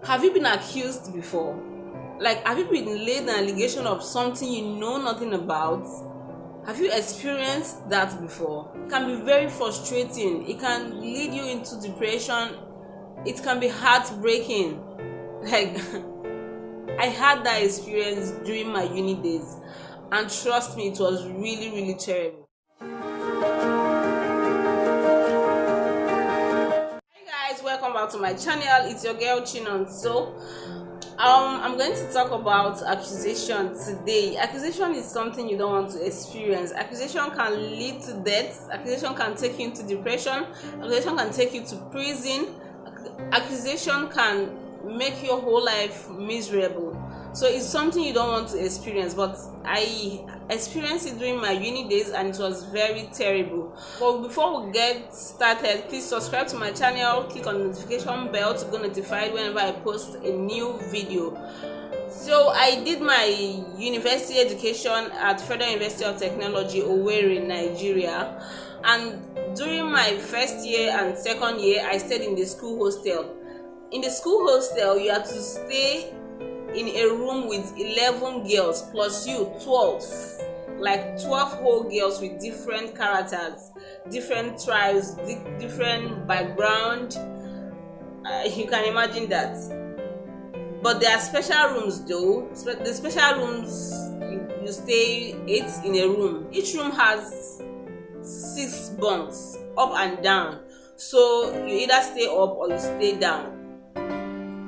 Have you been accused before? Like, have you been laid an allegation of something you know nothing about? Have you experienced that before? It can be very frustrating. It can lead you into depression. It can be heartbreaking. Like, I had that experience during my uni days, and trust me, it was really, really terrible. Hey guys, welcome back to my channel. It's your girl Chinon. So I'm going to talk about accusation today. Accusation is something you don't want to experience. Accusation can lead to death. Accusation can take you into depression. Accusation can take you to prison. Accusation can make your whole life miserable. So it's something you don't want to experience, but I experienced it during my uni days and it was very terrible. But before we get started, please subscribe to my channel, click on the notification bell to go notified whenever I post a new video. So I did my university education at Federal University of Technology, Owerri, Nigeria, and during my first year and second year I stayed in the school hostel. In the school hostel, you have to stay in a room with 11 girls plus you, 12, like 12 whole girls with different characters, different tribes, different background. You can imagine that. But there are special rooms though. The special rooms, you stay 8 in a room. Each room has 6 bunks, up and down, so you either stay up or you stay down.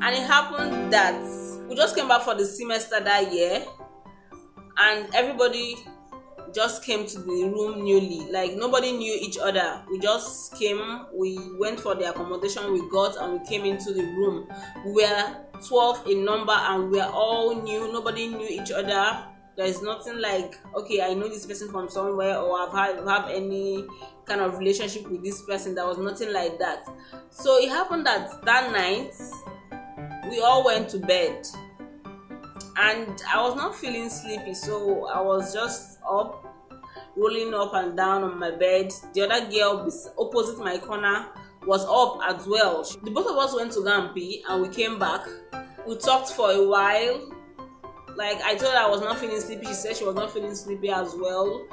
And it happened that we just came back for the semester that year, and everybody just came to the room newly. Like, nobody knew each other. We just came, we went for the accommodation we got, and we came into the room. We were 12 in number and we were all new. Nobody knew each other. There's nothing like, okay, I know this person from somewhere, or have any kind of relationship with this person. There was nothing like that. So it happened that night we all went to bed, and I was not feeling sleepy, so I was just up, rolling up and down on my bed. The other girl opposite my corner was up as well. The both of us went to go and pee, and we came back. We talked for a while. Like, I told her I was not feeling sleepy. She said she was not feeling sleepy as well.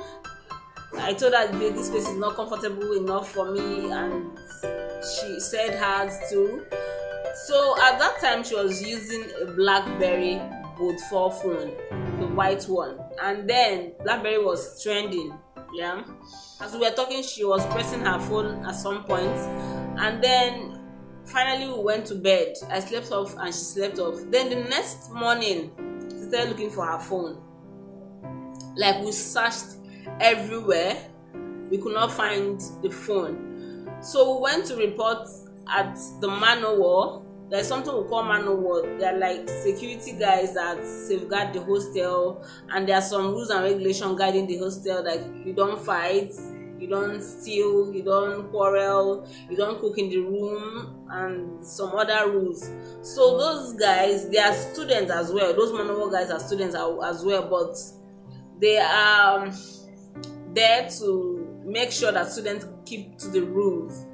I told her this place is not comfortable enough for me, and she said hers too. So at that time she was using a BlackBerry Bold 4 phone, the white one, and then BlackBerry was trending. Yeah, as we were talking, she was pressing her phone at some point, and then finally we went to bed. I slept off and she slept off. Then the next morning she started looking for her phone. Like, we searched everywhere, we could not find the phone. So we went to report at the manowar. There's something we call manowar. They're like security guys that safeguard the hostel, and there are some rules and regulations guiding the hostel, like you don't fight, you don't steal, you don't quarrel, you don't cook in the room, and some other rules. So those guys, they are students as well. Those manowar guys are students as well, but they are there to make sure that students keep to the rules.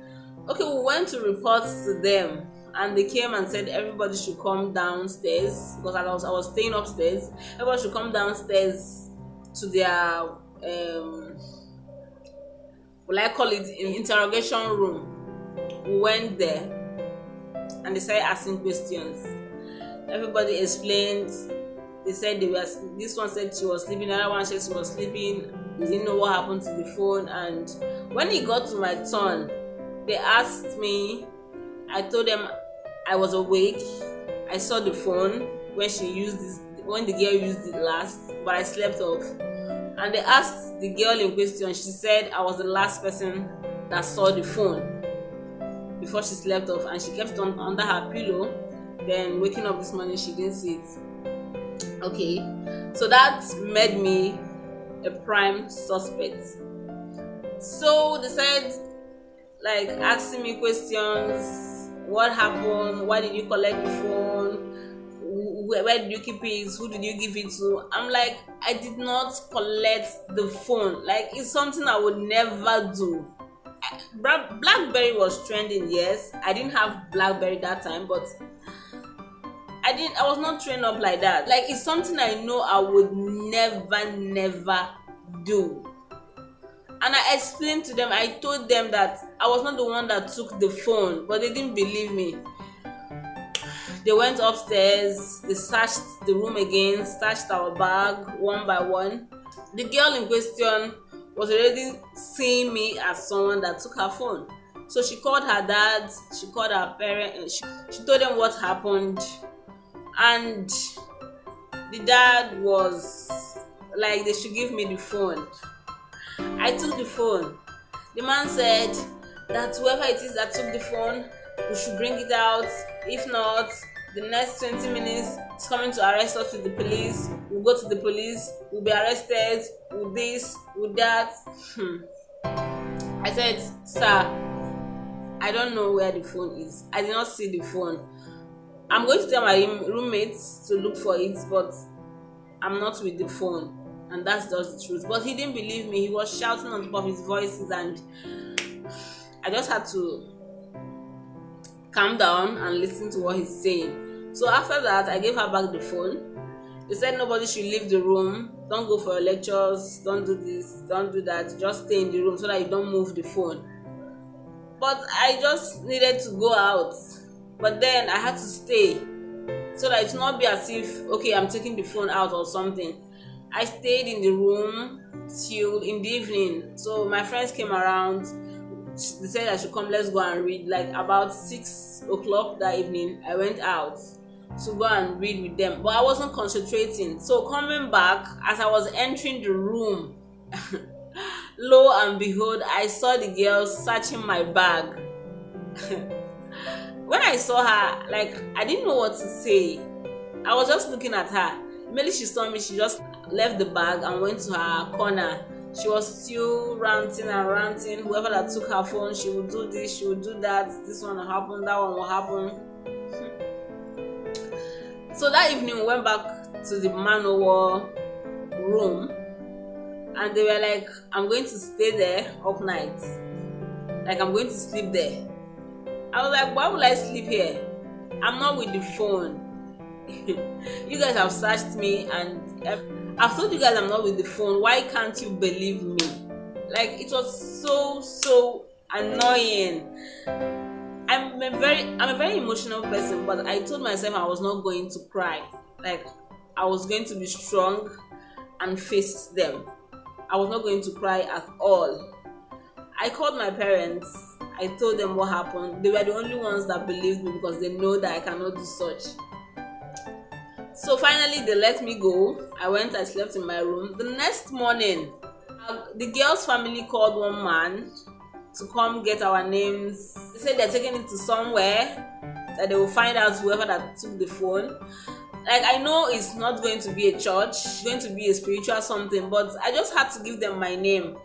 Okay, we went to report to them, and they came and said everybody should come downstairs, because I was staying upstairs. Everybody should come downstairs to their will I call it, interrogation room. We went there and they started asking questions. Everybody explained. They said this one said she was sleeping, the other one said she was sleeping. They didn't know what happened to the phone. And when it got to my turn, they asked me. I told them I was awake. I saw the phone when the girl used it last, but I slept off. And they asked the girl in question. She said I was the last person that saw the phone before she slept off, and she kept it under her pillow. Then waking up this morning, she didn't see it. Okay, so that made me a prime suspect. So they said, like, asking me questions. What happened? Why did you collect the phone? Where did you keep it? Who did you give it to? I'm like, I did not collect the phone. Like, it's something I would never do. BlackBerry was trending, yes. I didn't have BlackBerry that time, but I was not trained up like that. Like, it's something I know I would never do. And I explained to them, I told them that I was not the one that took the phone, but they didn't believe me. They went upstairs, they searched the room again, searched our bag one by one. The girl in question was already seeing me as someone that took her phone. So she called her dad, she called her parents, she told them what happened. And the dad was like, they should give me the phone. I took the phone. The man said that whoever it is that took the phone, we should bring it out. If not, the next 20 minutes is coming to arrest us with the police. We'll go to the police, we'll be arrested with this, with that. I said, sir, I don't know where the phone is. I did not see the phone. I'm going to tell my roommates to look for it, but I'm not with the phone. And that's just the truth. But he didn't believe me. He was shouting on top of his voices, and I just had to calm down and listen to what he's saying. So after that, I gave her back the phone. They said nobody should leave the room. Don't go for your lectures. Don't do this. Don't do that. Just stay in the room so that you don't move the phone. But I just needed to go out. But then I had to stay so that it will not be as if, okay, I'm taking the phone out or something. I stayed in the room till in the evening. So my friends came around. They said I should come, let's go and read. Like about 6 o'clock that evening, I went out to go and read with them. But I wasn't concentrating. So coming back, as I was entering the room, lo and behold, I saw the girl searching my bag. When I saw her, like, I didn't know what to say. I was just looking at her. Immediately she saw me, she just left the bag and went to her corner. She was still ranting and ranting. Whoever that took her phone, she would do this, she would do that. This one will happen, that one will happen. So that evening, we went back to the man-o-war room, and they were like, I'm going to stay there all night. Like, I'm going to sleep there. I was like, why would I sleep here? I'm not with the phone. You guys have searched me, and I've told you guys I'm not with the phone. Why can't you believe me? Like, it was so annoying. I'm a very emotional person, but I told myself I was not going to cry. Like, I was going to be strong and face them. I was not going to cry at all. I called my parents. I told them what happened. They were the only ones that believed me because they know that I cannot do such. So finally, they let me go. I went, I slept in my room. The next morning, the girl's family called one man to come get our names. They said they're taking it to somewhere, that they will find out whoever that took the phone. Like, I know it's not going to be a church, it's going to be a spiritual something, but I just had to give them my name.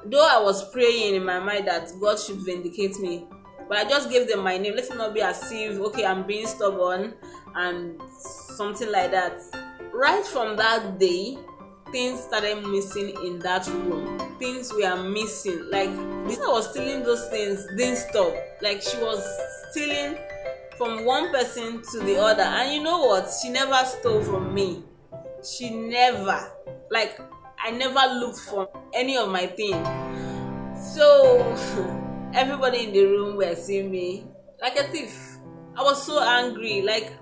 Though I was praying in my mind that God should vindicate me, but I just gave them my name. Let it not be as if, okay, I'm being stubborn and something like that. Right from that day, things started missing in that room. Things were missing. Like, this I was stealing those things didn't stop. Like, she was stealing from one person to the other. And you know what? She never stole from me. She never. Like, I never looked for any of my things. So everybody in the room were seeing me like a thief. I was so angry. Like,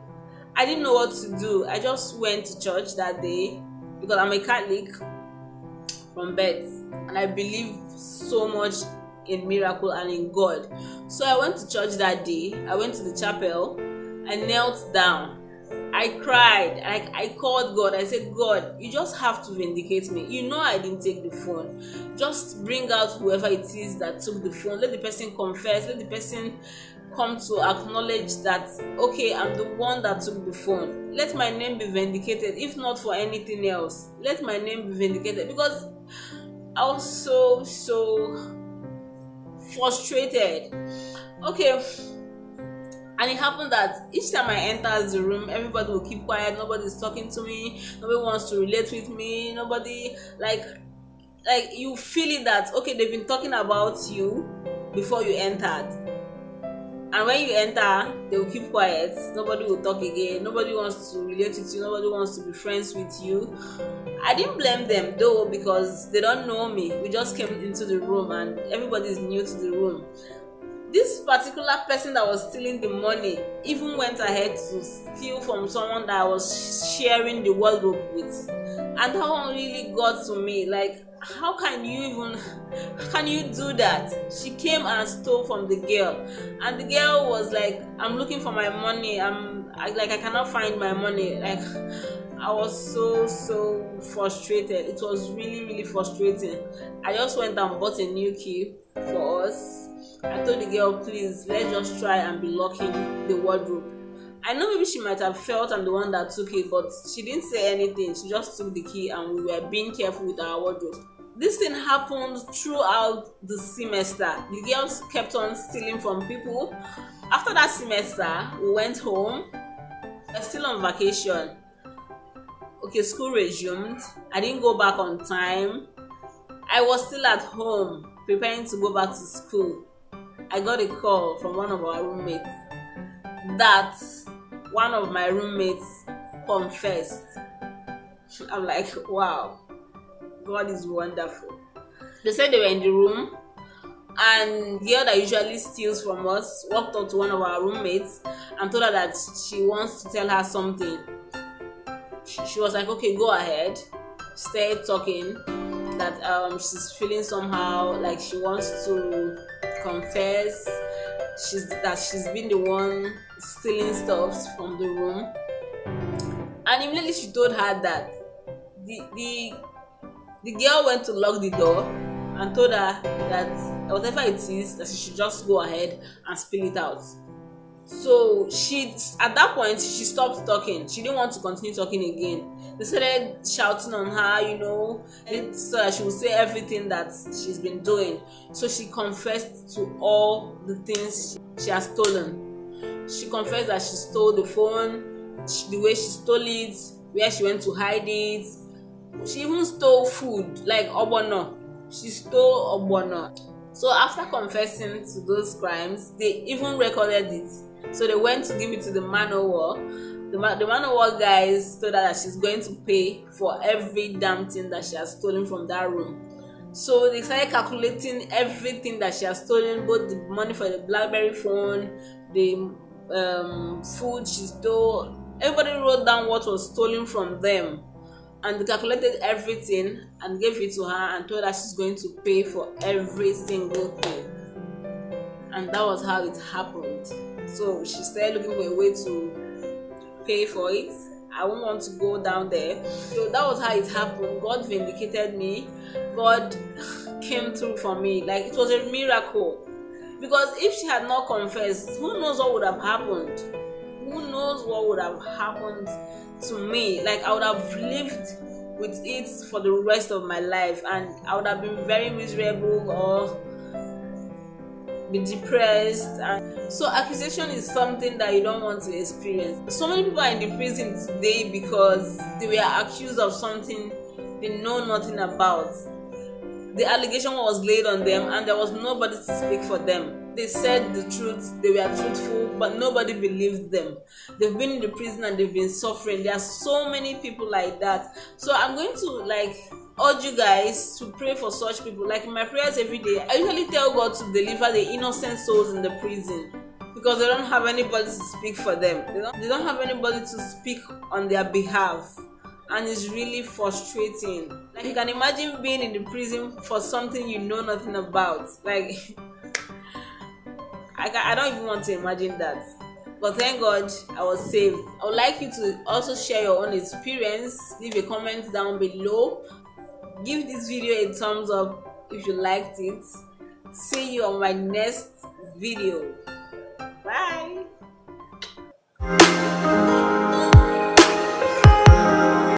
I didn't know what to do. I just went to church that day because I'm a Catholic from birth, and I believe so much in miracle and in God. So I went to church that day. I went to the chapel. I knelt down. I cried. I called God. I said, God, you just have to vindicate me. You know I didn't take the phone. Just bring out whoever it is that took the phone. Let the person confess. Let the person come to acknowledge that, okay, I'm the one that took the phone. Let my name be vindicated. If not for anything else, let my name be vindicated. Because I was so frustrated. Okay. And it happened that each time I enter the room, everybody will keep quiet. Nobody's talking to me. Nobody wants to relate with me. Nobody, like you feel it that, okay, they've been talking about you before you entered. And when you enter, they will keep quiet. Nobody will talk again. Nobody wants to relate with you. Nobody wants to be friends with you. I didn't blame them though, because they don't know me. We just came into the room and everybody is new to the room. This particular person that was stealing the money even went ahead to steal from someone that I was sharing the wardrobe with. And that one really got to me. Like, how can you do that? She came and stole from the girl, and the girl was like, I'm looking for my money. I cannot find my money. Like, I was so frustrated. It was really frustrating. I just went and bought a new key for us. I told the girl, please, let's just try and be locking the wardrobe. I know maybe she might have felt I'm the one that took it, but she didn't say anything. She just took the key and we were being careful with our wardrobe. This thing happened throughout the semester. The girls kept on stealing from people. After that semester, we went home. We're still on vacation. Okay, school resumed. I didn't go back on time. I was still at home preparing to go back to school. I got a call from one of our roommates that one of my roommates confessed. I'm like, wow, God is wonderful. They said they were in the room, and the girl that usually steals from us walked up to one of our roommates and told her that she wants to tell her something. She was like, okay, go ahead. She started talking that she's feeling somehow, like she wants to confess that she's been the one stealing stuff from the room. And immediately she told her that the girl went to lock the door and told her that whatever it is, that she should just go ahead and spill it out. So at that point she stopped talking. She didn't want to continue talking again. They started shouting on her, so that she would say everything that she's been doing. So she confessed to all the things she has stolen. She confessed that she stole the phone, the way she stole it, where she went to hide it. She even stole food, like ogbono. She stole ogbono. So after confessing to those crimes, they even recorded it. So they went to give it to the man o' war. The man o' war guys told her that she's going to pay for every damn thing that she has stolen from that room. So they started calculating everything that she has stolen, both the money for the BlackBerry phone, the food she stole. Everybody wrote down what was stolen from them, and they calculated everything and gave it to her and told her she's going to pay for every single thing. And that was how it happened. So she started looking for a way to pay for it. I won't want to go down there. So that was how it happened. God vindicated me. God came through for me. Like, it was a miracle. Because if she had not confessed, who knows what would have happened? Who knows what would have happened to me? Like, I would have lived with it for the rest of my life, and I would have been very miserable or be depressed. And so accusation is something that you don't want to experience. So many people are in the prison today because they were accused of something they know nothing about. The allegation was laid on them and there was nobody to speak for them. They said the truth, they were truthful, but nobody believed them. They've been in the prison and they've been suffering. There are so many people like that. So I'm going to urge you guys to pray for such people. Like, in my prayers every day, I usually tell God to deliver the innocent souls in the prison, because they don't have anybody to speak for them. They don't have anybody to speak on their behalf, and it's really frustrating. Like, you can imagine being in the prison for something you know nothing about. Like, I don't even want to imagine that. But thank God I was saved. I would like you to also share your own experience. Leave a comment down below. Give this video a thumbs up if you liked it. See you on my next video. Bye.